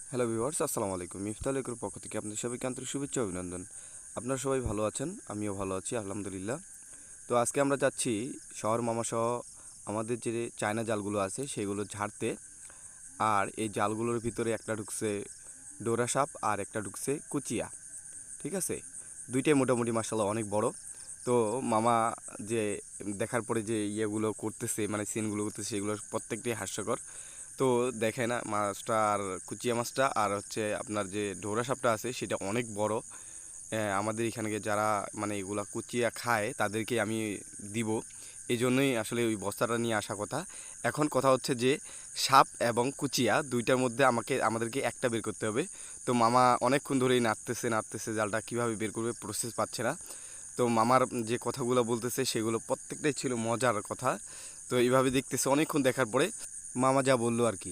Hello viewers, আসসালামু আলাইকুম। মিফতাহুল একুর পক্ষ থেকে আপনাদের সবাইকে আন্তরিক শুভেচ্ছা অভিনন্দন। আপনারা সবাই ভালো আছেন, আমিও ভালো আছি আলহামদুলিল্লাহ। তো আজকে আমরা যাচ্ছি শহর মামাসহ আমাদের যে চায়না জালগুলো আছে সেগুলো ঝাড়তে। আর এই জালগুলোর ভিতরে একটা ঢুকছে ডোরা সাপ আর একটা ঢুকছে কুচিয়া, ঠিক আছে। দুইটাই মোটামুটি মাশাআল্লাহ অনেক বড়। তো মামা যে দেখার পরে যে ইয়েগুলো করতেছে, মানে সিনগুলো করতেছে, সেগুলো প্রত্যেকটাই হাস্যকর। তো দেখে না মাছটা, আর কুচিয়া মাছটা আর হচ্ছে আপনার যে ঢোরা সাপটা আছে সেটা অনেক বড়। আমাদের এখানে যারা মানে এগুলা কুচিয়া খায় তাদেরকে আমি দিব, এই জন্যই আসলে ওই বস্তাটা নিয়ে আসা কথা। এখন কথা হচ্ছে যে সাপ এবং কুচিয়া দুইটার মধ্যে আমাদেরকে একটা বের করতে হবে। তো মামা অনেকক্ষণ ধরেই নাড়তেছে জালটা, কীভাবে বের করবে প্রসেস পাচ্ছে না। তো মামার যে কথাগুলো বলতেছে সেগুলো প্রত্যেকটাই ছিল মজার কথা। তো এইভাবে দেখতেছে অনেকক্ষণ দেখার পরে মামা যা বললো আর কি।